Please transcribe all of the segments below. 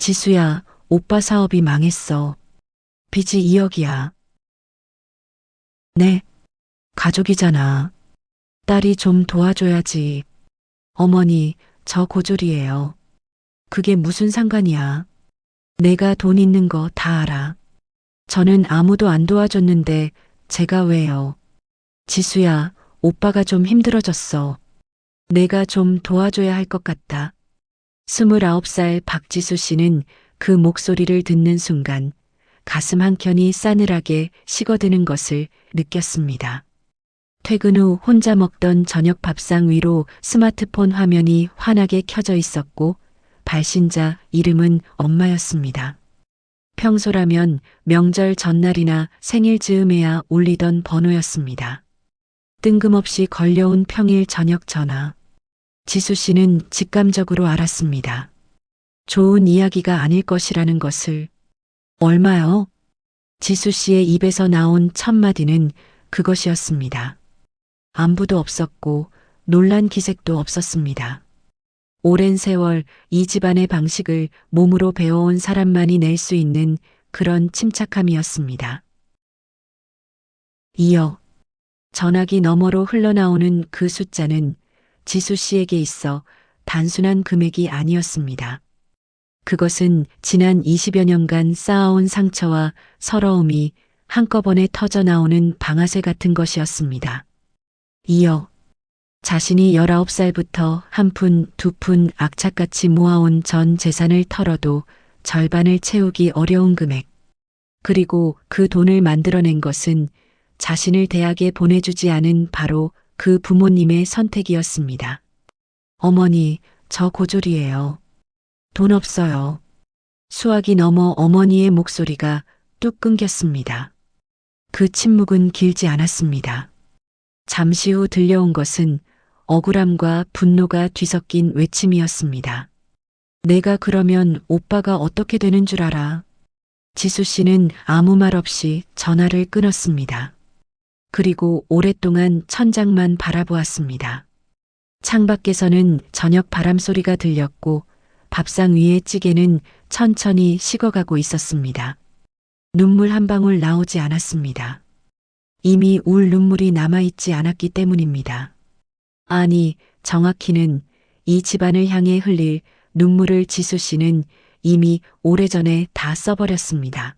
지수야, 오빠 사업이 망했어. 빚이 2억이야. 네, 가족이잖아. 딸이 좀 도와줘야지. 어머니, 저 고졸이에요. 그게 무슨 상관이야. 내가 돈 있는 거 다 알아. 저는 아무도 안 도와줬는데 제가 왜요? 지수야, 오빠가 좀 힘들어졌어. 내가 좀 도와줘야 할 것 같다. 29살 박지수 씨는 그 목소리를 듣는 순간 가슴 한켠이 싸늘하게 식어드는 것을 느꼈습니다. 퇴근 후 혼자 먹던 저녁 밥상 위로 스마트폰 화면이 환하게 켜져 있었고 발신자 이름은 엄마였습니다. 평소라면 명절 전날이나 생일 즈음에야 울리던 번호였습니다. 뜬금없이 걸려온 평일 저녁 전화. 지수 씨는 직감적으로 알았습니다. 좋은 이야기가 아닐 것이라는 것을. 얼마요? 지수 씨의 입에서 나온 첫 마디는 그것이었습니다. 안부도 없었고 놀란 기색도 없었습니다. 오랜 세월 이 집안의 방식을 몸으로 배워온 사람만이 낼 수 있는 그런 침착함이었습니다. 2억. 전화기 너머로 흘러나오는 그 숫자는 지수 씨에게 있어 단순한 금액이 아니었습니다. 그것은 지난 20여 년간 쌓아온 상처와 서러움이 한꺼번에 터져나오는 방아쇠 같은 것이었습니다. 2억. 자신이 19살부터 한 푼, 두 푼 악착같이 모아온 전 재산을 털어도 절반을 채우기 어려운 금액. 그리고 그 돈을 만들어낸 것은 자신을 대학에 보내주지 않은 바로 그 부모님의 선택이었습니다. 어머니, 저 고졸이에요. 돈 없어요. 수학이 넘어 어머니의 목소리가 뚝 끊겼습니다. 그 침묵은 길지 않았습니다. 잠시 후 들려온 것은 억울함과 분노가 뒤섞인 외침이었습니다. 내가 그러면 오빠가 어떻게 되는 줄 알아? 지수 씨는 아무 말 없이 전화를 끊었습니다. 그리고 오랫동안 천장만 바라보았습니다. 창밖에서는 저녁 바람 소리가 들렸고 밥상 위의 찌개는 천천히 식어가고 있었습니다. 눈물 한 방울 나오지 않았습니다. 이미 울 눈물이 남아있지 않았기 때문입니다. 아니, 정확히는 이 집안을 향해 흘릴 눈물을 지수 씨는 이미 오래전에 다 써버렸습니다.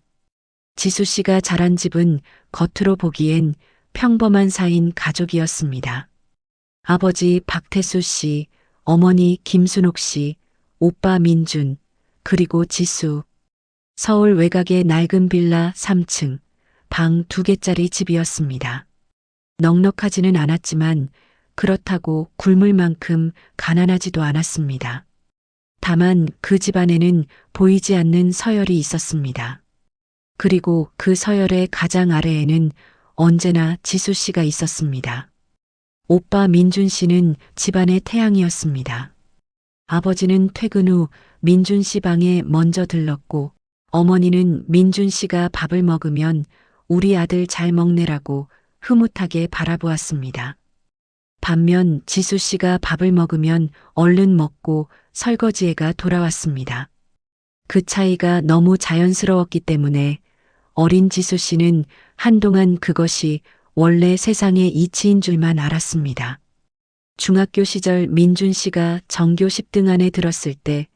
지수 씨가 자란 집은 겉으로 보기엔 평범한 사인 가족이었습니다. 아버지 박태수 씨, 어머니 김순옥 씨, 오빠 민준, 그리고 지수. 서울 외곽의 낡은 빌라 3층, 방 2개짜리 집이었습니다. 넉넉하지는 않았지만 그렇다고 굶을 만큼 가난하지도 않았습니다. 다만 그 집안에는 보이지 않는 서열이 있었습니다. 그리고 그 서열의 가장 아래에는 언제나 지수 씨가 있었습니다. 오빠 민준 씨는 집안의 태양이었습니다. 아버지는 퇴근 후 민준 씨 방에 먼저 들렀고 어머니는 민준 씨가 밥을 먹으면 우리 아들 잘 먹네라고 흐뭇하게 바라보았습니다. 반면 지수 씨가 밥을 먹으면 얼른 먹고 설거지해가 돌아왔습니다. 그 차이가 너무 자연스러웠기 때문에 어린 지수 씨는 한동안 그것이 원래 세상의 이치인 줄만 알았습니다. 중학교 시절 민준 씨가 전교 10등 안에 들었을 때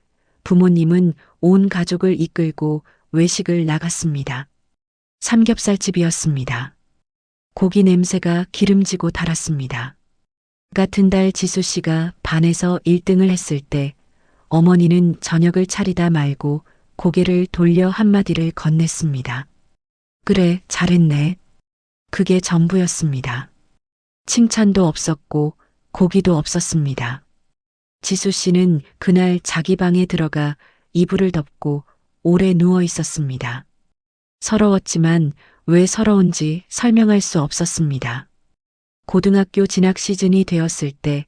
부모님은 온 가족을 이끌고 외식을 나갔습니다. 삼겹살집이었습니다. 고기 냄새가 기름지고 달았습니다. 같은 달 지수 씨가 반에서 1등을 했을 때 어머니는 저녁을 차리다 말고 고개를 돌려 한마디를 건넸습니다. 그래, 잘했네. 그게 전부였습니다. 칭찬도 없었고 고기도 없었습니다. 지수 씨는 그날 자기 방에 들어가 이불을 덮고 오래 누워 있었습니다. 서러웠지만 왜 서러운지 설명할 수 없었습니다. 고등학교 진학 시즌이 되었을 때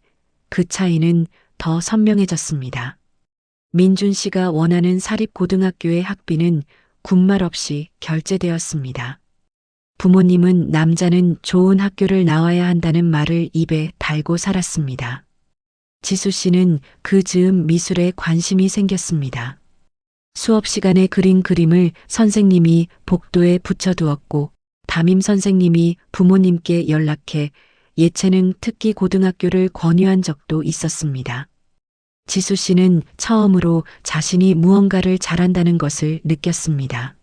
그 차이는 더 선명해졌습니다. 민준 씨가 원하는 사립고등학교의 학비는 군말 없이 결제되었습니다. 부모님은 남자는 좋은 학교를 나와야 한다는 말을 입에 달고 살았습니다. 지수 씨는 그 즈음 미술에 관심이 생겼습니다. 수업 시간에 그린 그림을 선생님이 복도에 붙여두었고 담임 선생님이 부모님께 연락해 예체능 특기 고등학교를 권유한 적도 있었습니다. 지수 씨는 처음으로 자신이 무언가를 잘한다는 것을 느꼈습니다.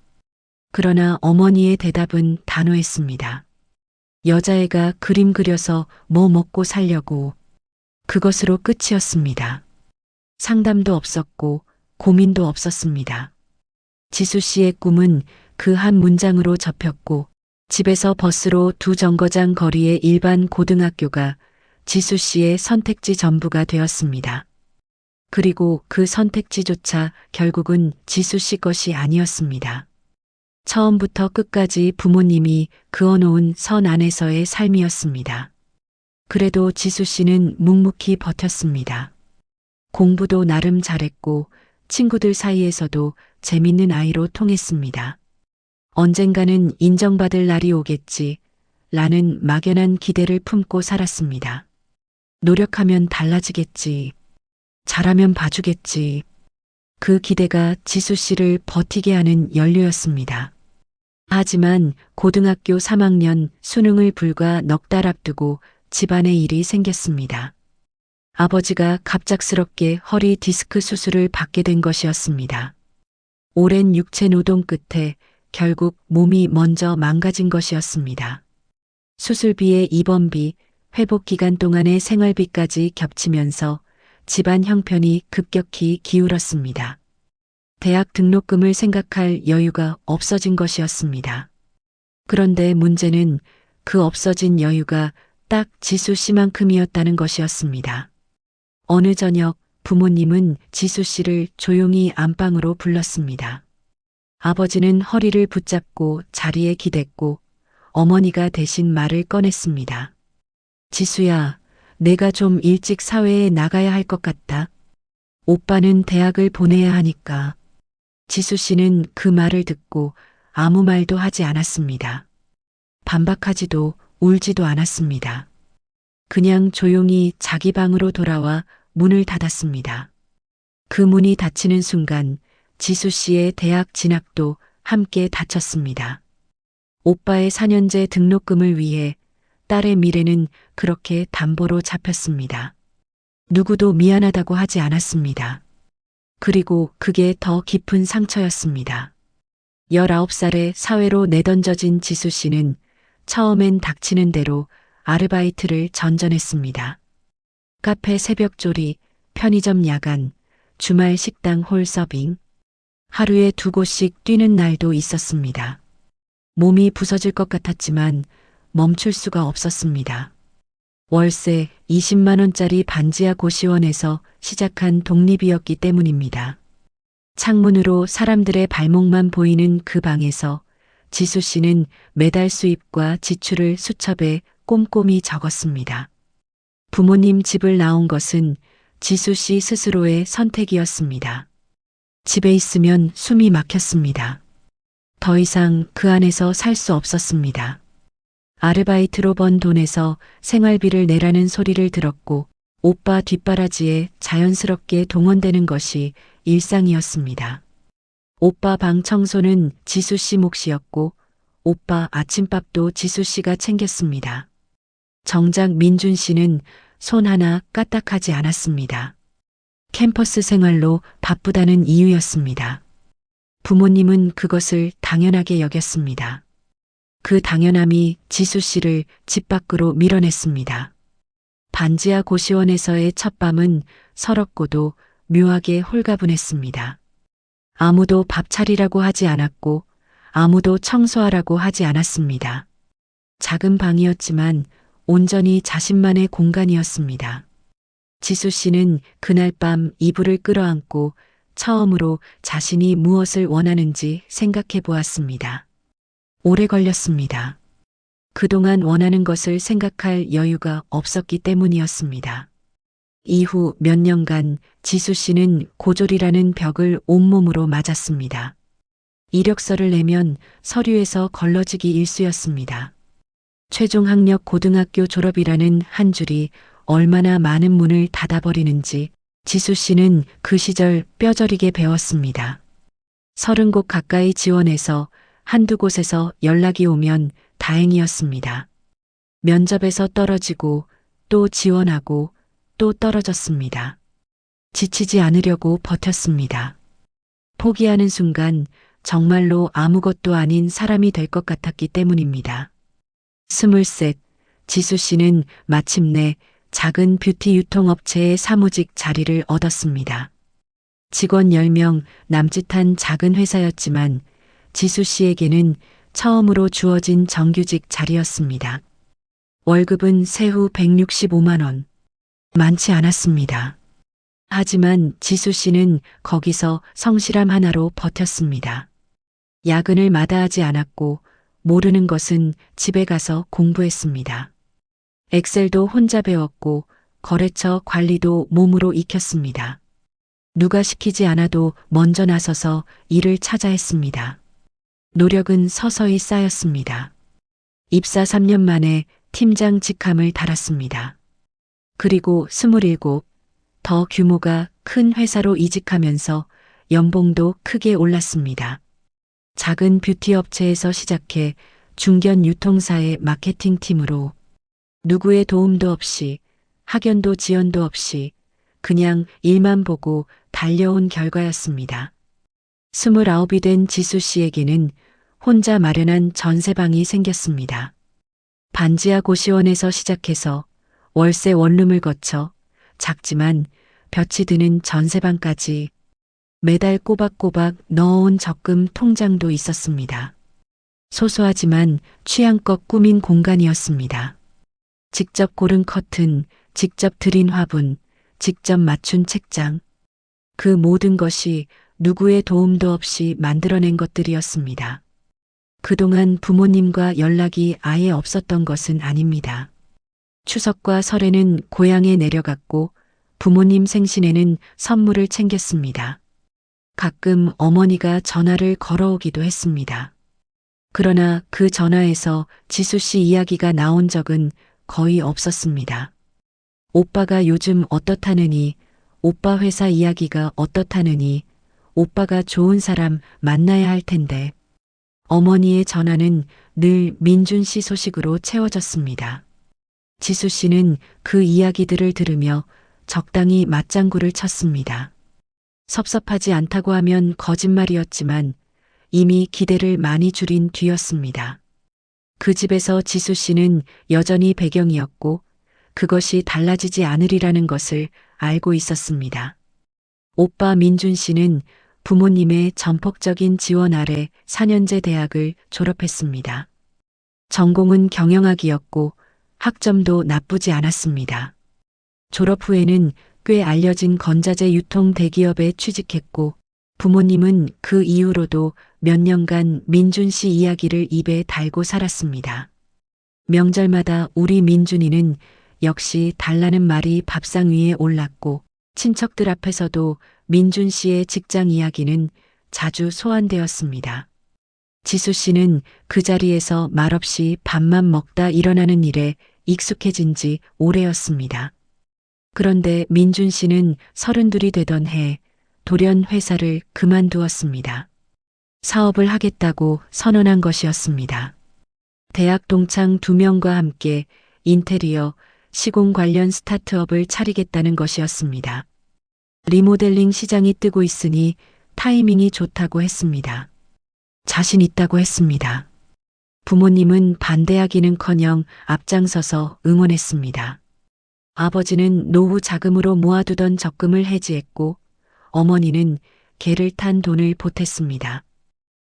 그러나 어머니의 대답은 단호했습니다. 여자애가 그림 그려서 뭐 먹고 살려고. 그것으로 끝이었습니다. 상담도 없었고 고민도 없었습니다. 지수 씨의 꿈은 그 한 문장으로 접혔고 집에서 버스로 2정거장 거리의 일반 고등학교가 지수 씨의 선택지 전부가 되었습니다. 그리고 그 선택지조차 결국은 지수 씨 것이 아니었습니다. 처음부터 끝까지 부모님이 그어놓은 선 안에서의 삶이었습니다. 그래도 지수 씨는 묵묵히 버텼습니다. 공부도 나름 잘했고 친구들 사이에서도 재밌는 아이로 통했습니다. 언젠가는 인정받을 날이 오겠지 라는 막연한 기대를 품고 살았습니다. 노력하면 달라지겠지. 잘하면 봐주겠지. 그 기대가 지수 씨를 버티게 하는 연료였습니다. 하지만 고등학교 3학년 수능을 불과 넉 달 앞두고 집안에 일이 생겼습니다. 아버지가 갑작스럽게 허리 디스크 수술을 받게 된 것이었습니다. 오랜 육체 노동 끝에 결국 몸이 먼저 망가진 것이었습니다. 수술비에 입원비, 회복 기간 동안의 생활비까지 겹치면서 집안 형편이 급격히 기울었습니다. 대학 등록금을 생각할 여유가 없어진 것이었습니다. 그런데 문제는 그 없어진 여유가 딱 지수 씨만큼이었다는 것이었습니다. 어느 저녁 부모님은 지수 씨를 조용히 안방으로 불렀습니다. 아버지는 허리를 붙잡고 자리에 기댔고 어머니가 대신 말을 꺼냈습니다. 지수야, 내가 좀 일찍 사회에 나가야 할 것 같다. 오빠는 대학을 보내야 하니까. 지수 씨는 그 말을 듣고 아무 말도 하지 않았습니다. 반박하지도 울지도 않았습니다. 그냥 조용히 자기 방으로 돌아와 문을 닫았습니다. 그 문이 닫히는 순간 지수 씨의 대학 진학도 함께 닫혔습니다. 오빠의 4년제 등록금을 위해 딸의 미래는 그렇게 담보로 잡혔습니다. 누구도 미안하다고 하지 않았습니다. 그리고 그게 더 깊은 상처였습니다. 19살에 사회로 내던져진 지수 씨는 처음엔 닥치는 대로 아르바이트를 전전했습니다. 카페 새벽조리, 편의점 야간, 주말 식당 홀 서빙. 하루에 2곳씩 뛰는 날도 있었습니다. 몸이 부서질 것 같았지만 멈출 수가 없었습니다. 월세 20만 원짜리 반지하 고시원에서 시작한 독립이었기 때문입니다. 창문으로 사람들의 발목만 보이는 그 방에서 지수 씨는 매달 수입과 지출을 수첩에 꼼꼼히 적었습니다. 부모님 집을 나온 것은 지수 씨 스스로의 선택이었습니다. 집에 있으면 숨이 막혔습니다. 더 이상 그 안에서 살 수 없었습니다. 아르바이트로 번 돈에서 생활비를 내라는 소리를 들었고 오빠 뒷바라지에 자연스럽게 동원되는 것이 일상이었습니다. 오빠 방 청소는 지수 씨 몫이었고 오빠 아침밥도 지수 씨가 챙겼습니다. 정작 민준 씨는 손 하나 까딱하지 않았습니다. 캠퍼스 생활로 바쁘다는 이유였습니다. 부모님은 그것을 당연하게 여겼습니다. 그 당연함이 지수 씨를 집 밖으로 밀어냈습니다. 반지하 고시원에서의 첫 밤은 서럽고도 묘하게 홀가분했습니다. 아무도 밥 차리라고 하지 않았고 아무도 청소하라고 하지 않았습니다. 작은 방이었지만 온전히 자신만의 공간이었습니다. 지수 씨는 그날 밤 이불을 끌어안고 처음으로 자신이 무엇을 원하는지 생각해 보았습니다. 오래 걸렸습니다. 그동안 원하는 것을 생각할 여유가 없었기 때문이었습니다. 이후 몇 년간 지수 씨는 고졸이라는 벽을 온몸으로 맞았습니다. 이력서를 내면 서류에서 걸러지기 일쑤였습니다. 최종 학력 고등학교 졸업이라는 한 줄이 얼마나 많은 문을 닫아버리는지 지수 씨는 그 시절 뼈저리게 배웠습니다. 30곳 가까이 지원해서 한두 곳에서 연락이 오면 다행이었습니다. 면접에서 떨어지고 또 지원하고 또 떨어졌습니다. 지치지 않으려고 버텼습니다. 포기하는 순간 정말로 아무것도 아닌 사람이 될 것 같았기 때문입니다. 23, 지수 씨는 마침내 작은 뷰티 유통업체의 사무직 자리를 얻었습니다. 직원 10명 남짓한 작은 회사였지만 지수 씨에게는 처음으로 주어진 정규직 자리였습니다. 월급은 세후 165만 원. 많지 않았습니다. 하지만 지수 씨는 거기서 성실함 하나로 버텼습니다. 야근을 마다하지 않았고 모르는 것은 집에 가서 공부했습니다. 엑셀도 혼자 배웠고 거래처 관리도 몸으로 익혔습니다. 누가 시키지 않아도 먼저 나서서 일을 찾아 했습니다. 노력은 서서히 쌓였습니다. 입사 3년 만에 팀장 직함을 달았습니다. 그리고 27, 더 규모가 큰 회사로 이직하면서 연봉도 크게 올랐습니다. 작은 뷰티 업체에서 시작해 중견 유통사의 마케팅 팀으로 누구의 도움도 없이 학연도 지연도 없이 그냥 일만 보고 달려온 결과였습니다. 29이 된 지수 씨에게는 혼자 마련한 전세방이 생겼습니다. 반지하 고시원에서 시작해서 월세 원룸을 거쳐 작지만 볕이 드는 전세방까지 매달 꼬박꼬박 넣어온 적금 통장도 있었습니다. 소소하지만 취향껏 꾸민 공간이었습니다. 직접 고른 커튼, 직접 들인 화분, 직접 맞춘 책장. 그 모든 것이 누구의 도움도 없이 만들어낸 것들이었습니다. 그동안 부모님과 연락이 아예 없었던 것은 아닙니다. 추석과 설에는 고향에 내려갔고 부모님 생신에는 선물을 챙겼습니다. 가끔 어머니가 전화를 걸어오기도 했습니다. 그러나 그 전화에서 지수 씨 이야기가 나온 적은 거의 없었습니다. 오빠가 요즘 어떻다느니, 오빠 회사 이야기가 어떻다느니, 오빠가 좋은 사람 만나야 할 텐데. 어머니의 전화는 늘 민준 씨 소식으로 채워졌습니다. 지수 씨는 그 이야기들을 들으며 적당히 맞장구를 쳤습니다. 섭섭하지 않다고 하면 거짓말이었지만 이미 기대를 많이 줄인 뒤였습니다. 그 집에서 지수 씨는 여전히 배경이었고 그것이 달라지지 않으리라는 것을 알고 있었습니다. 오빠 민준 씨는 부모님의 전폭적인 지원 아래 4년제 대학을 졸업했습니다. 전공은 경영학이었고 학점도 나쁘지 않았습니다. 졸업 후에는 꽤 알려진 건자재 유통 대기업에 취직했고 부모님은 그 이후로도 몇 년간 민준 씨 이야기를 입에 달고 살았습니다. 명절마다 우리 민준이는 역시 달라는 말이 밥상 위에 올랐고 친척들 앞에서도 민준 씨의 직장 이야기는 자주 소환되었습니다. 지수 씨는 그 자리에서 말없이 밥만 먹다 일어나는 일에 익숙해진 지 오래였습니다. 그런데 민준 씨는 32이 되던 해 돌연 회사를 그만두었습니다. 사업을 하겠다고 선언한 것이었습니다. 대학 동창 2명과 함께 인테리어, 시공 관련 스타트업을 차리겠다는 것이었습니다. 리모델링 시장이 뜨고 있으니 타이밍이 좋다고 했습니다. 자신 있다고 했습니다. 부모님은 반대하기는커녕 앞장서서 응원했습니다. 아버지는 노후 자금으로 모아두던 적금을 해지했고 어머니는 개를 탄 돈을 보탰습니다.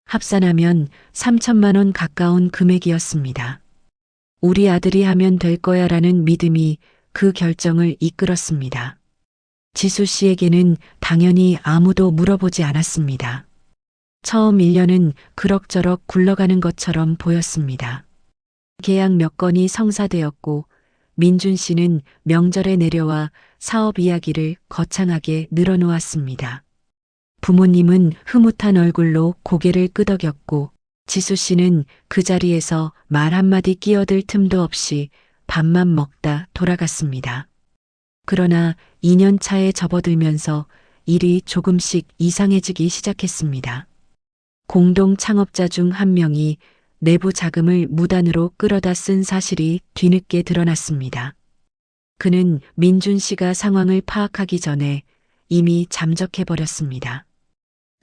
합산하면 3천만 원 가까운 금액이었습니다. 우리 아들이 하면 될 거야라는 믿음이 그 결정을 이끌었습니다. 지수 씨에게는 당연히 아무도 물어보지 않았습니다. 처음 1년은 그럭저럭 굴러가는 것처럼 보였습니다. 계약 몇 건이 성사되었고 민준 씨는 명절에 내려와 사업 이야기를 거창하게 늘어놓았습니다. 부모님은 흐뭇한 얼굴로 고개를 끄덕였고 지수 씨는 그 자리에서 말 한마디 끼어들 틈도 없이 밥만 먹다 돌아갔습니다. 그러나 2년 차에 접어들면서 일이 조금씩 이상해지기 시작했습니다. 공동 창업자 중 한 명이 내부 자금을 무단으로 끌어다 쓴 사실이 뒤늦게 드러났습니다. 그는 민준 씨가 상황을 파악하기 전에 이미 잠적해버렸습니다.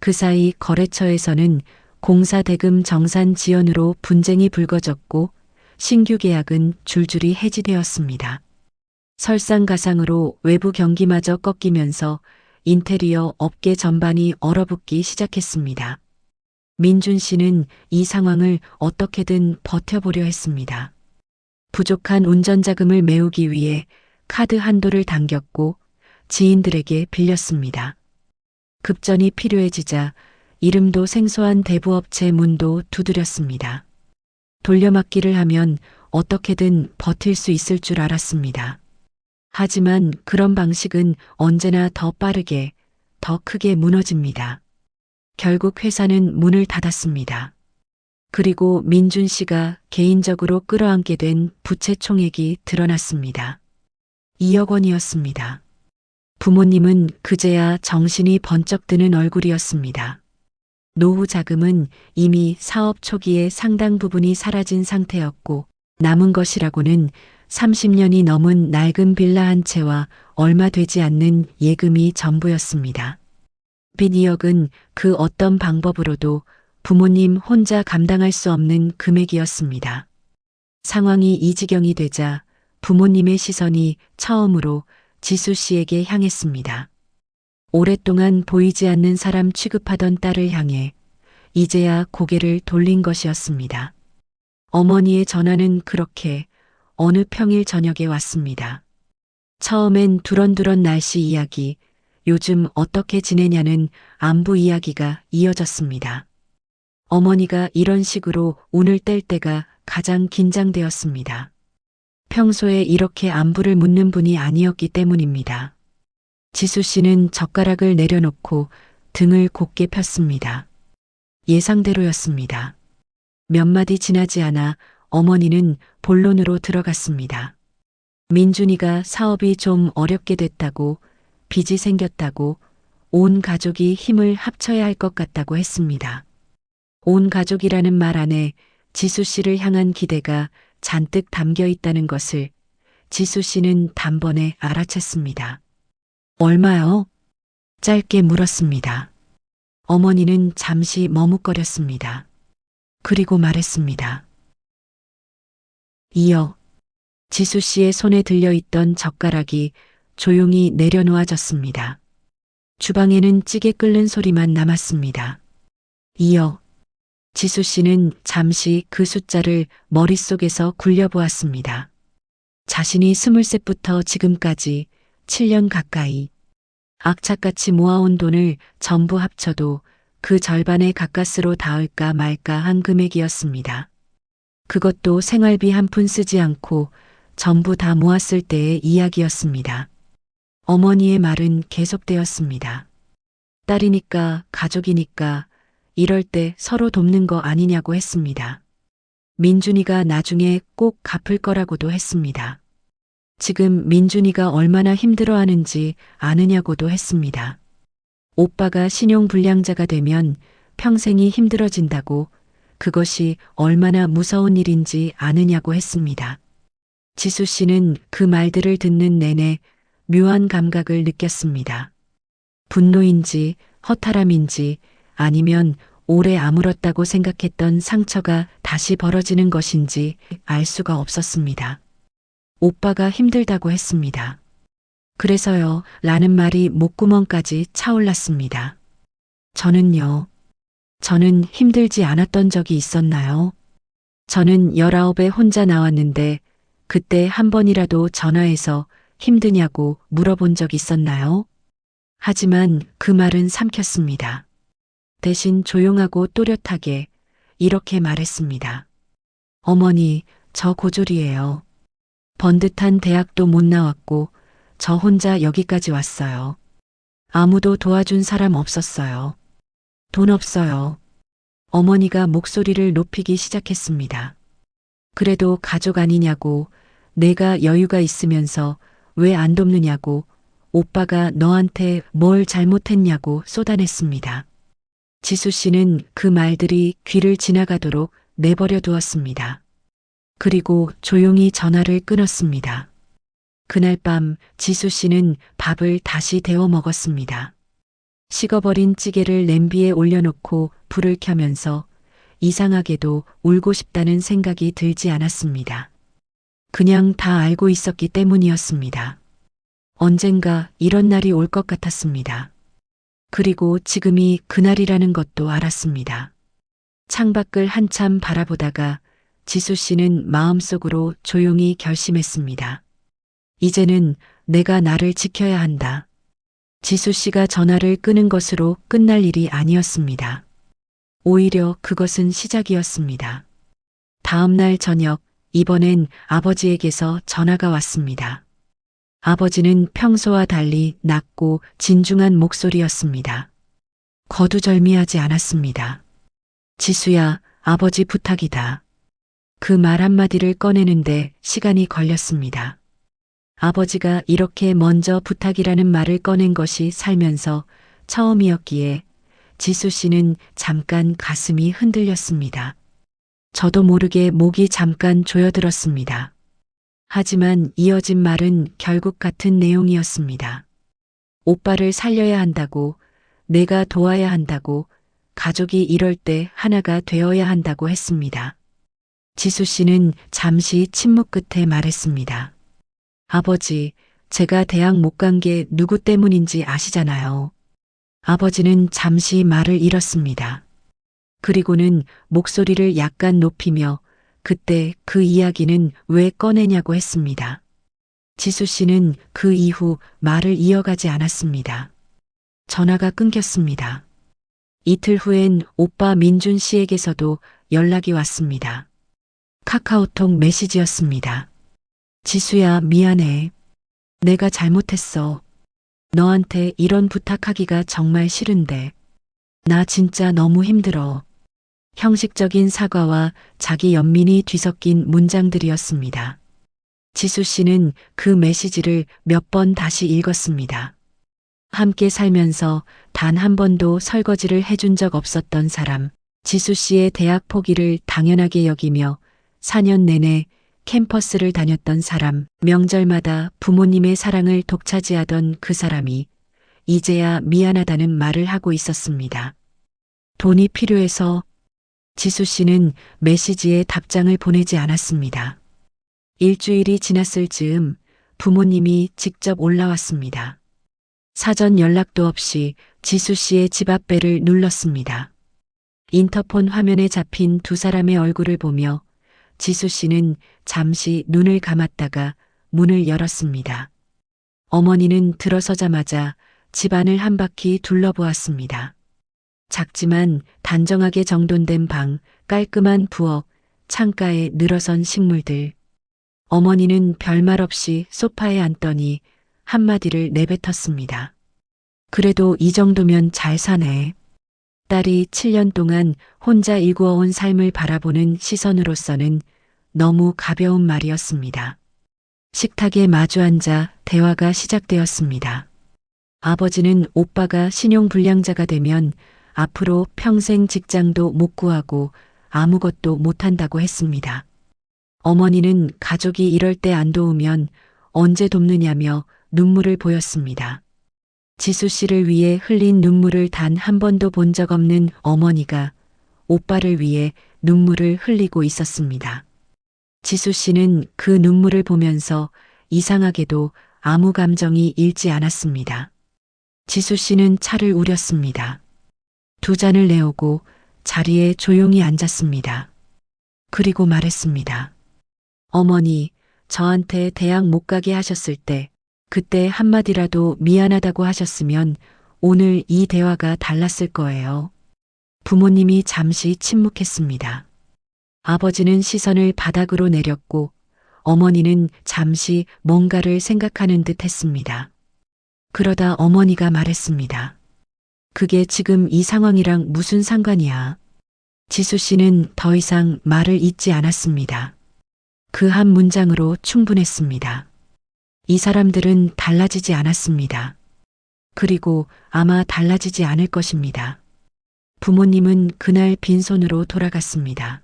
그 사이 거래처에서는 공사 대금 정산 지연으로 분쟁이 불거졌고 신규 계약은 줄줄이 해지되었습니다. 설상가상으로 외부 경기마저 꺾이면서 인테리어 업계 전반이 얼어붙기 시작했습니다. 민준 씨는 이 상황을 어떻게든 버텨보려 했습니다. 부족한 운전자금을 메우기 위해 카드 한도를 당겼고 지인들에게 빌렸습니다. 급전이 필요해지자 이름도 생소한 대부업체 문도 두드렸습니다. 돌려막기를 하면 어떻게든 버틸 수 있을 줄 알았습니다. 하지만 그런 방식은 언제나 더 빠르게, 더 크게 무너집니다. 결국 회사는 문을 닫았습니다. 그리고 민준 씨가 개인적으로 끌어안게 된 부채 총액이 드러났습니다. 2억 원이었습니다. 부모님은 그제야 정신이 번쩍 드는 얼굴이었습니다. 노후 자금은 이미 사업 초기에 상당 부분이 사라진 상태였고 남은 것이라고는 30년이 넘은 낡은 빌라 한 채와 얼마 되지 않는 예금이 전부였습니다. 빚 2억은 그 어떤 방법으로도 부모님 혼자 감당할 수 없는 금액이었습니다. 상황이 이 지경이 되자 부모님의 시선이 처음으로 지수 씨에게 향했습니다. 오랫동안 보이지 않는 사람 취급하던 딸을 향해 이제야 고개를 돌린 것이었습니다. 어머니의 전화는 그렇게 어느 평일 저녁에 왔습니다. 처음엔 두런두런 날씨 이야기, 요즘 어떻게 지내냐는 안부 이야기가 이어졌습니다. 어머니가 이런 식으로 운을 뗄 때가 가장 긴장되었습니다. 평소에 이렇게 안부를 묻는 분이 아니었기 때문입니다. 지수 씨는 젓가락을 내려놓고 등을 곧게 폈습니다. 예상대로였습니다. 몇 마디 지나지 않아 어머니는 본론으로 들어갔습니다. 민준이가 사업이 좀 어렵게 됐다고, 빚이 생겼다고, 온 가족이 힘을 합쳐야 할 것 같다고 했습니다. 온 가족이라는 말 안에 지수 씨를 향한 기대가 잔뜩 담겨 있다는 것을 지수 씨는 단번에 알아챘습니다. 얼마요? 짧게 물었습니다. 어머니는 잠시 머뭇거렸습니다. 그리고 말했습니다. 2억. 지수 씨의 손에 들려있던 젓가락이 조용히 내려놓아졌습니다. 주방에는 찌개 끓는 소리만 남았습니다. 2억. 지수 씨는 잠시 그 숫자를 머릿속에서 굴려보았습니다. 자신이 20살부터 지금까지 7년 가까이 악착같이 모아온 돈을 전부 합쳐도 그 절반에 가까스로 닿을까 말까 한 금액이었습니다. 그것도 생활비 한 푼 쓰지 않고 전부 다 모았을 때의 이야기였습니다. 어머니의 말은 계속되었습니다. 딸이니까, 가족이니까 이럴 때 서로 돕는 거 아니냐고 했습니다. 민준이가 나중에 꼭 갚을 거라고도 했습니다. 지금 민준이가 얼마나 힘들어하는지 아느냐고도 했습니다. 오빠가 신용불량자가 되면 평생이 힘들어진다고, 그것이 얼마나 무서운 일인지 아느냐고 했습니다. 지수 씨는 그 말들을 듣는 내내 묘한 감각을 느꼈습니다. 분노인지 허탈함인지 아니면 오래 아물었다고 생각했던 상처가 다시 벌어지는 것인지 알 수가 없었습니다. 오빠가 힘들다고 했습니다. 그래서요, 라는 말이 목구멍까지 차올랐습니다. 저는요, 저는 힘들지 않았던 적이 있었나요? 저는 19에 혼자 나왔는데 그때 한 번이라도 전화해서 힘드냐고 물어본 적 있었나요? 하지만 그 말은 삼켰습니다. 대신 조용하고 또렷하게 이렇게 말했습니다. 어머니, 저 고졸이에요. 번듯한 대학도 못 나왔고 저 혼자 여기까지 왔어요. 아무도 도와준 사람 없었어요. 돈 없어요. 어머니가 목소리를 높이기 시작했습니다. 그래도 가족 아니냐고, 내가 여유가 있으면서 왜 안 돕느냐고, 오빠가 너한테 뭘 잘못했냐고 쏟아냈습니다. 지수 씨는 그 말들이 귀를 지나가도록 내버려 두었습니다. 그리고 조용히 전화를 끊었습니다. 그날 밤 지수 씨는 밥을 다시 데워 먹었습니다. 식어버린 찌개를 냄비에 올려놓고 불을 켜면서 이상하게도 울고 싶다는 생각이 들지 않았습니다. 그냥 다 알고 있었기 때문이었습니다. 언젠가 이런 날이 올 것 같았습니다. 그리고 지금이 그날이라는 것도 알았습니다. 창밖을 한참 바라보다가 지수 씨는 마음속으로 조용히 결심했습니다. 이제는 내가 나를 지켜야 한다. 지수 씨가 전화를 끄는 것으로 끝날 일이 아니었습니다. 오히려 그것은 시작이었습니다. 다음 날 저녁, 이번엔 아버지에게서 전화가 왔습니다. 아버지는 평소와 달리 낮고 진중한 목소리였습니다. 거두절미하지 않았습니다. 지수야, 아버지 부탁이다. 그 말 한마디를 꺼내는데 시간이 걸렸습니다. 아버지가 이렇게 먼저 부탁이라는 말을 꺼낸 것이 살면서 처음이었기에 지수 씨는 잠깐 가슴이 흔들렸습니다. 저도 모르게 목이 잠깐 조여들었습니다. 하지만 이어진 말은 결국 같은 내용이었습니다. 오빠를 살려야 한다고, 내가 도와야 한다고, 가족이 이럴 때 하나가 되어야 한다고 했습니다. 지수 씨는 잠시 침묵 끝에 말했습니다. 아버지, 제가 대학 못 간 게 누구 때문인지 아시잖아요. 아버지는 잠시 말을 잃었습니다. 그리고는 목소리를 약간 높이며 그때 그 이야기는 왜 꺼내냐고 했습니다. 지수 씨는 그 이후 말을 이어가지 않았습니다. 전화가 끊겼습니다. 이틀 후엔 오빠 민준 씨에게서도 연락이 왔습니다. 카카오톡 메시지였습니다. 지수야, 미안해. 내가 잘못했어. 너한테 이런 부탁하기가 정말 싫은데. 나 진짜 너무 힘들어. 형식적인 사과와 자기 연민이 뒤섞인 문장들이었습니다. 지수 씨는 그 메시지를 몇 번 다시 읽었습니다. 함께 살면서 단 한 번도 설거지를 해준 적 없었던 사람, 지수 씨의 대학 포기를 당연하게 여기며 4년 내내 캠퍼스를 다녔던 사람, 명절마다 부모님의 사랑을 독차지하던 그 사람이 이제야 미안하다는 말을 하고 있었습니다. 돈이 필요해서 지수 씨는 메시지에 답장을 보내지 않았습니다. 일주일이 지났을 즈음 부모님이 직접 올라왔습니다. 사전 연락도 없이 지수 씨의 집 앞배를 눌렀습니다. 인터폰 화면에 잡힌 두 사람의 얼굴을 보며 지수 씨는 잠시 눈을 감았다가 문을 열었습니다. 어머니는 들어서자마자 집안을 한 바퀴 둘러보았습니다. 작지만 단정하게 정돈된 방, 깔끔한 부엌, 창가에 늘어선 식물들. 어머니는 별말 없이 소파에 앉더니 한마디를 내뱉었습니다. 그래도 이 정도면 잘 사네. 딸이 7년 동안 혼자 일구어온 삶을 바라보는 시선으로서는 너무 가벼운 말이었습니다. 식탁에 마주 앉아 대화가 시작되었습니다. 아버지는 오빠가 신용불량자가 되면 앞으로 평생 직장도 못 구하고 아무것도 못한다고 했습니다. 어머니는 가족이 이럴 때 안 도우면 언제 돕느냐며 눈물을 보였습니다. 지수 씨를 위해 흘린 눈물을 단 한 번도 본 적 없는 어머니가 오빠를 위해 눈물을 흘리고 있었습니다. 지수 씨는 그 눈물을 보면서 이상하게도 아무 감정이 일지 않았습니다. 지수 씨는 차를 우렸습니다. 2잔을 내오고 자리에 조용히 앉았습니다. 그리고 말했습니다. 어머니, 저한테 대학 못 가게 하셨을 때 그때 한마디라도 미안하다고 하셨으면 오늘 이 대화가 달랐을 거예요. 부모님이 잠시 침묵했습니다. 아버지는 시선을 바닥으로 내렸고 어머니는 잠시 뭔가를 생각하는 듯 했습니다. 그러다 어머니가 말했습니다. 그게 지금 이 상황이랑 무슨 상관이야. 지수 씨는 더 이상 말을 잇지 않았습니다. 그 한 문장으로 충분했습니다. 이 사람들은 달라지지 않았습니다. 그리고 아마 달라지지 않을 것입니다. 부모님은 그날 빈손으로 돌아갔습니다.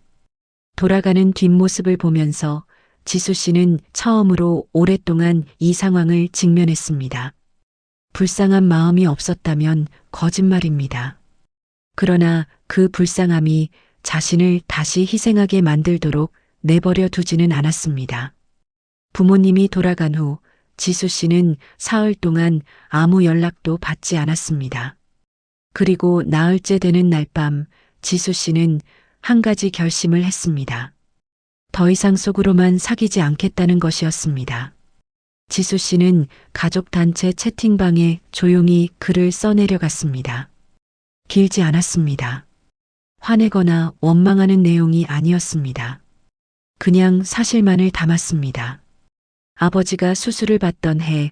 돌아가는 뒷모습을 보면서 지수 씨는 처음으로 오랫동안 이 상황을 직면했습니다. 불쌍한 마음이 없었다면 거짓말입니다. 그러나 그 불쌍함이 자신을 다시 희생하게 만들도록 내버려 두지는 않았습니다. 부모님이 돌아간 후 지수 씨는 사흘 동안 아무 연락도 받지 않았습니다. 그리고 나흘째 되는 날 밤 지수 씨는 한 가지 결심을 했습니다. 더 이상 속으로만 사귀지 않겠다는 것이었습니다. 지수 씨는 가족 단체 채팅방에 조용히 글을 써내려갔습니다. 길지 않았습니다. 화내거나 원망하는 내용이 아니었습니다. 그냥 사실만을 담았습니다. 아버지가 수술을 받던 해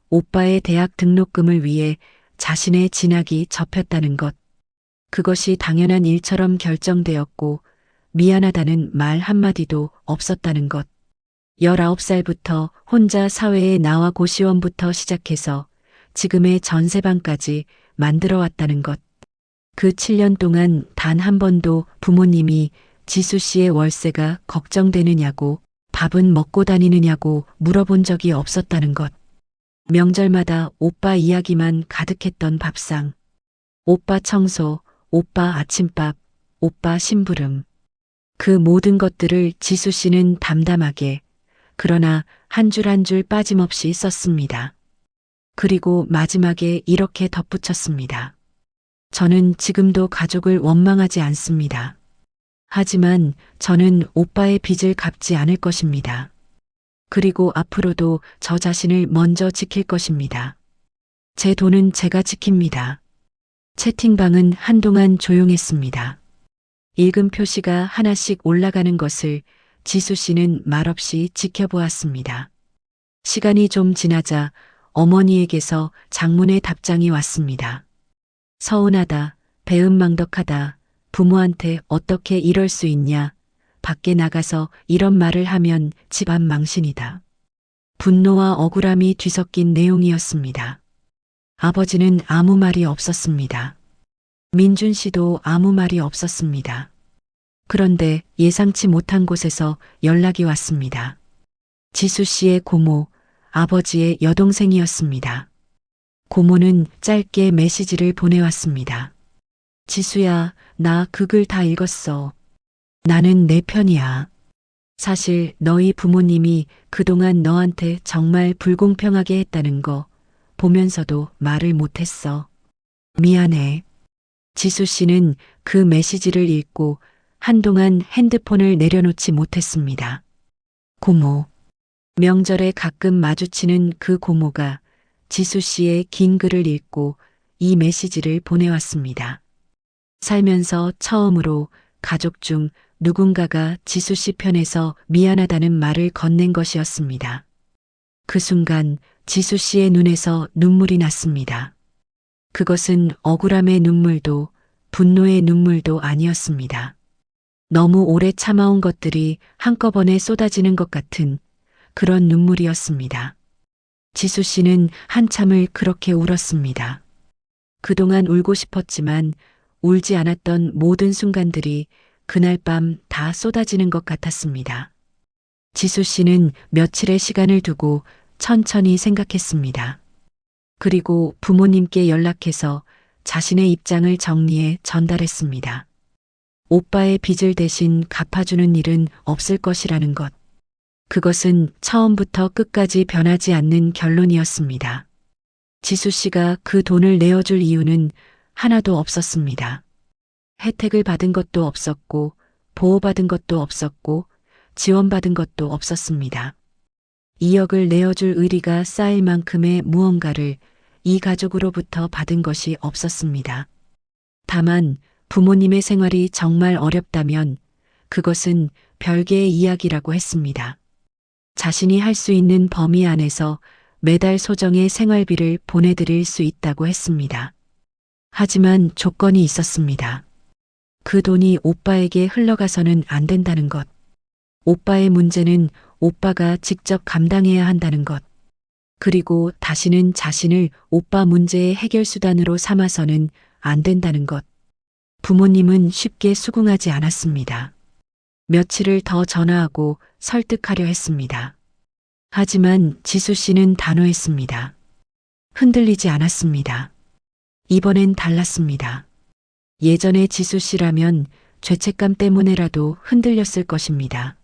오빠의 대학 등록금을 위해 자신의 진학이 접혔다는 것. 그것이 당연한 일처럼 결정되었고 미안하다는 말 한마디도 없었다는 것. 19살부터 혼자 사회에 나와 고시원부터 시작해서 지금의 전세방까지 만들어 왔다는 것. 그 7년 동안 단 한 번도 부모님이 지수 씨의 월세가 걱정되느냐고 밥은 먹고 다니느냐고 물어본 적이 없었다는 것. 명절마다 오빠 이야기만 가득했던 밥상. 오빠 청소, 오빠 아침밥, 오빠 심부름. 그 모든 것들을 지수 씨는 담담하게 그러나 한 줄 한 줄 빠짐없이 썼습니다. 그리고 마지막에 이렇게 덧붙였습니다. 저는 지금도 가족을 원망하지 않습니다. 하지만 저는 오빠의 빚을 갚지 않을 것입니다. 그리고 앞으로도 저 자신을 먼저 지킬 것입니다. 제 돈은 제가 지킵니다. 채팅방은 한동안 조용했습니다. 읽음 표시가 하나씩 올라가는 것을 지수 씨는 말없이 지켜보았습니다. 시간이 좀 지나자 어머니에게서 장문의 답장이 왔습니다. 서운하다, 배은망덕하다, 부모한테 어떻게 이럴 수 있냐, 밖에 나가서 이런 말을 하면 집안 망신이다. 분노와 억울함이 뒤섞인 내용이었습니다. 아버지는 아무 말이 없었습니다. 민준 씨도 아무 말이 없었습니다. 그런데 예상치 못한 곳에서 연락이 왔습니다. 지수 씨의 고모, 아버지의 여동생이었습니다. 고모는 짧게 메시지를 보내왔습니다. 지수야, 나 그 글 다 읽었어. 나는 내 편이야. 사실 너희 부모님이 그동안 너한테 정말 불공평하게 했다는 거 보면서도 말을 못했어. 미안해. 지수 씨는 그 메시지를 읽고 한동안 핸드폰을 내려놓지 못했습니다. 고모. 명절에 가끔 마주치는 그 고모가 지수 씨의 긴 글을 읽고 이 메시지를 보내왔습니다. 살면서 처음으로 가족 중 누군가가 지수 씨 편에서 미안하다는 말을 건넨 것이었습니다. 그 순간 지수 씨의 눈에서 눈물이 났습니다. 그것은 억울함의 눈물도 분노의 눈물도 아니었습니다. 너무 오래 참아온 것들이 한꺼번에 쏟아지는 것 같은 그런 눈물이었습니다. 지수 씨는 한참을 그렇게 울었습니다. 그동안 울고 싶었지만 울지 않았던 모든 순간들이 그날 밤 다 쏟아지는 것 같았습니다. 지수 씨는 며칠의 시간을 두고 천천히 생각했습니다. 그리고 부모님께 연락해서 자신의 입장을 정리해 전달했습니다. 오빠의 빚을 대신 갚아주는 일은 없을 것이라는 것. 그것은 처음부터 끝까지 변하지 않는 결론이었습니다. 지수 씨가 그 돈을 내어줄 이유는 하나도 없었습니다. 혜택을 받은 것도 없었고, 보호받은 것도 없었고, 지원받은 것도 없었습니다. 2억을 내어줄 의리가 쌓일 만큼의 무언가를 이 가족으로부터 받은 것이 없었습니다. 다만 부모님의 생활이 정말 어렵다면 그것은 별개의 이야기라고 했습니다. 자신이 할 수 있는 범위 안에서 매달 소정의 생활비를 보내드릴 수 있다고 했습니다. 하지만 조건이 있었습니다. 그 돈이 오빠에게 흘러가서는 안 된다는 것. 오빠의 문제는 오빠가 직접 감당해야 한다는 것. 그리고 다시는 자신을 오빠 문제의 해결 수단으로 삼아서는 안 된다는 것. 부모님은 쉽게 수긍하지 않았습니다. 며칠을 더 전화하고 설득하려 했습니다. 하지만 지수 씨는 단호했습니다. 흔들리지 않았습니다. 이번엔 달랐습니다. 예전에 지수 씨라면 죄책감 때문에라도 흔들렸을 것입니다.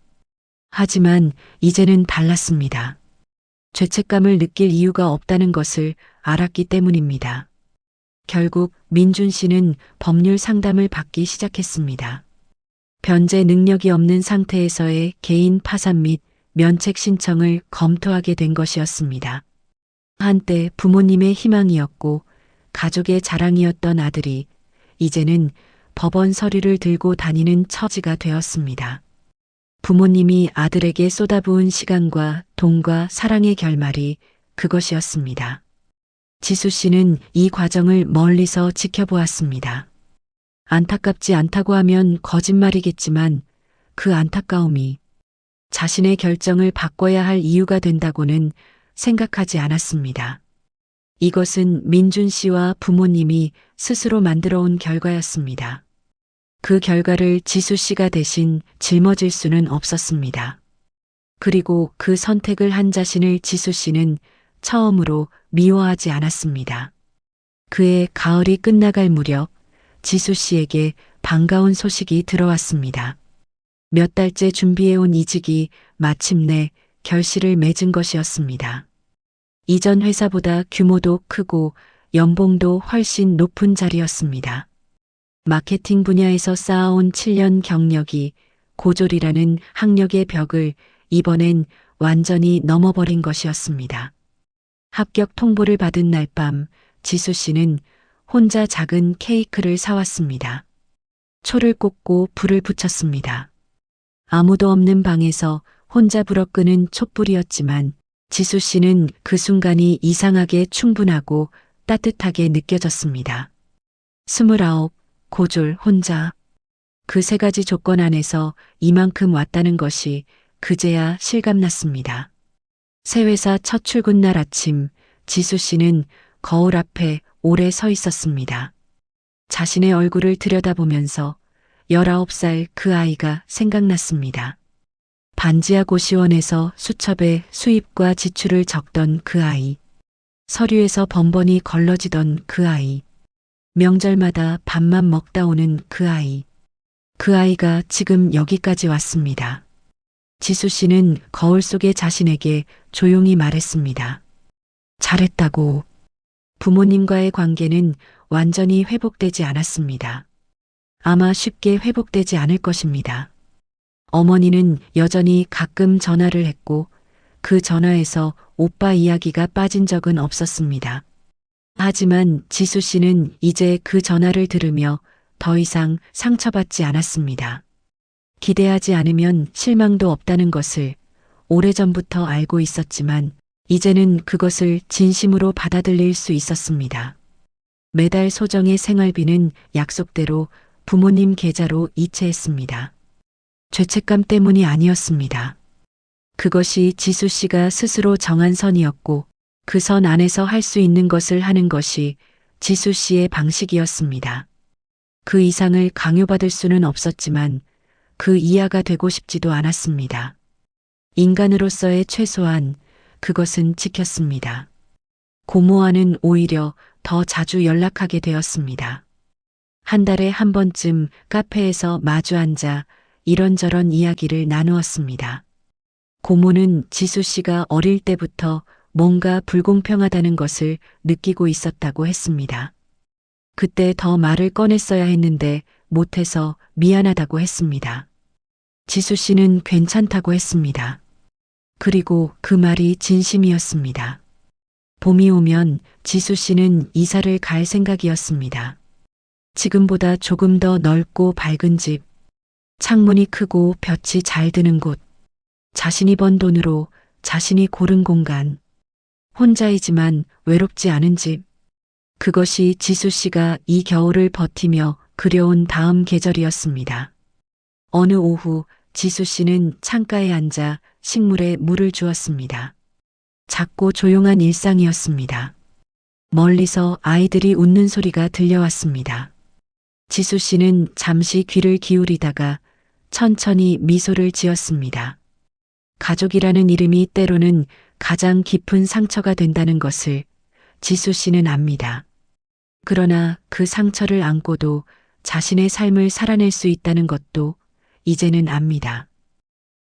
하지만 이제는 달랐습니다. 죄책감을 느낄 이유가 없다는 것을 알았기 때문입니다. 결국 민준 씨는 법률 상담을 받기 시작했습니다. 변제 능력이 없는 상태에서의 개인 파산 및 면책 신청을 검토하게 된 것이었습니다. 한때 부모님의 희망이었고 가족의 자랑이었던 아들이 이제는 법원 서류를 들고 다니는 처지가 되었습니다. 부모님이 아들에게 쏟아부은 시간과 돈과 사랑의 결말이 그것이었습니다. 지수 씨는 이 과정을 멀리서 지켜보았습니다. 안타깝지 않다고 하면 거짓말이겠지만 그 안타까움이 자신의 결정을 바꿔야 할 이유가 된다고는 생각하지 않았습니다. 이것은 민준 씨와 부모님이 스스로 만들어 온 결과였습니다. 그 결과를 지수 씨가 대신 짊어질 수는 없었습니다. 그리고 그 선택을 한 자신을 지수 씨는 처음으로 미워하지 않았습니다. 그의 가을이 끝나갈 무렵 지수 씨에게 반가운 소식이 들어왔습니다. 몇 달째 준비해온 이직이 마침내 결실을 맺은 것이었습니다. 이전 회사보다 규모도 크고 연봉도 훨씬 높은 자리였습니다. 마케팅 분야에서 쌓아온 7년 경력이 고졸이라는 학력의 벽을 이번엔 완전히 넘어버린 것이었습니다. 합격 통보를 받은 날 밤 지수 씨는 혼자 작은 케이크를 사왔습니다. 초를 꽂고 불을 붙였습니다. 아무도 없는 방에서 혼자 불어 끄는 촛불이었지만 지수 씨는 그 순간이 이상하게 충분하고 따뜻하게 느껴졌습니다. 29, 고졸, 혼자. 그 세 가지 조건 안에서 이만큼 왔다는 것이 그제야 실감났습니다. 새 회사 첫 출근 날 아침, 지수 씨는 거울 앞에 오래 서 있었습니다. 자신의 얼굴을 들여다보면서 19살 그 아이가 생각났습니다. 반지하 고시원에서 수첩에 수입과 지출을 적던 그 아이. 서류에서 번번이 걸러지던 그 아이. 명절마다 밥만 먹다 오는 그 아이. 그 아이가 지금 여기까지 왔습니다. 지수 씨는 거울 속의 자신에게 조용히 말했습니다. 잘했다고. 부모님과의 관계는 완전히 회복되지 않았습니다. 아마 쉽게 회복되지 않을 것입니다. 어머니는 여전히 가끔 전화를 했고 그 전화에서 오빠 이야기가 빠진 적은 없었습니다. 하지만 지수 씨는 이제 그 전화를 들으며 더 이상 상처받지 않았습니다. 기대하지 않으면 실망도 없다는 것을 오래전부터 알고 있었지만 이제는 그것을 진심으로 받아들일 수 있었습니다. 매달 소정의 생활비는 약속대로 부모님 계좌로 이체했습니다. 죄책감 때문이 아니었습니다. 그것이 지수 씨가 스스로 정한 선이었고 그 선 안에서 할 수 있는 것을 하는 것이 지수 씨의 방식이었습니다. 그 이상을 강요받을 수는 없었지만 그 이하가 되고 싶지도 않았습니다. 인간으로서의 최소한 그것은 지켰습니다. 고모와는 오히려 더 자주 연락하게 되었습니다. 한 달에 한 번쯤 카페에서 마주 앉아 이런저런 이야기를 나누었습니다. 고모는 지수 씨가 어릴 때부터 뭔가 불공평하다는 것을 느끼고 있었다고 했습니다. 그때 더 말을 꺼냈어야 했는데 못해서 미안하다고 했습니다. 지수 씨는 괜찮다고 했습니다. 그리고 그 말이 진심이었습니다. 봄이 오면 지수 씨는 이사를 갈 생각이었습니다. 지금보다 조금 더 넓고 밝은 집, 창문이 크고 볕이 잘 드는 곳, 자신이 번 돈으로 자신이 고른 공간, 혼자이지만 외롭지 않은 집. 그것이 지수 씨가 이 겨울을 버티며 그려온 다음 계절이었습니다. 어느 오후 지수 씨는 창가에 앉아 식물에 물을 주었습니다. 작고 조용한 일상이었습니다. 멀리서 아이들이 웃는 소리가 들려왔습니다. 지수 씨는 잠시 귀를 기울이다가 천천히 미소를 지었습니다. 가족이라는 이름이 때로는 가장 깊은 상처가 된다는 것을 지수 씨는 압니다. 그러나 그 상처를 안고도 자신의 삶을 살아낼 수 있다는 것도 이제는 압니다.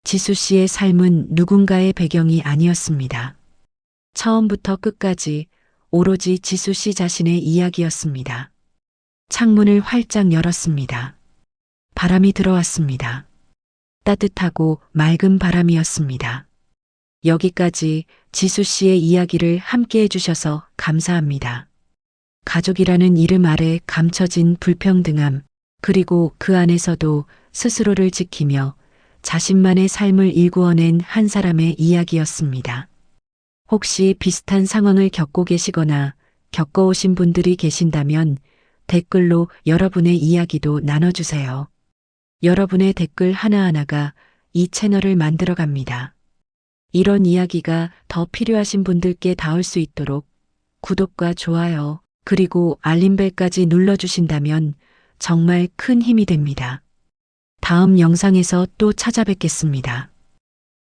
지수 씨의 삶은 누군가의 배경이 아니었습니다. 처음부터 끝까지 오로지 지수 씨 자신의 이야기였습니다. 창문을 활짝 열었습니다. 바람이 들어왔습니다. 따뜻하고 맑은 바람이었습니다. 여기까지 지수 씨의 이야기를 함께 해주셔서 감사합니다. 가족이라는 이름 아래 감춰진 불평등함, 그리고 그 안에서도 스스로를 지키며 자신만의 삶을 일구어낸 한 사람의 이야기였습니다. 혹시 비슷한 상황을 겪고 계시거나 겪어오신 분들이 계신다면 댓글로 여러분의 이야기도 나눠주세요. 여러분의 댓글 하나하나가 이 채널을 만들어갑니다. 이런 이야기가 더 필요하신 분들께 닿을 수 있도록 구독과 좋아요, 그리고 알림벨까지 눌러주신다면 정말 큰 힘이 됩니다. 다음 영상에서 또 찾아뵙겠습니다.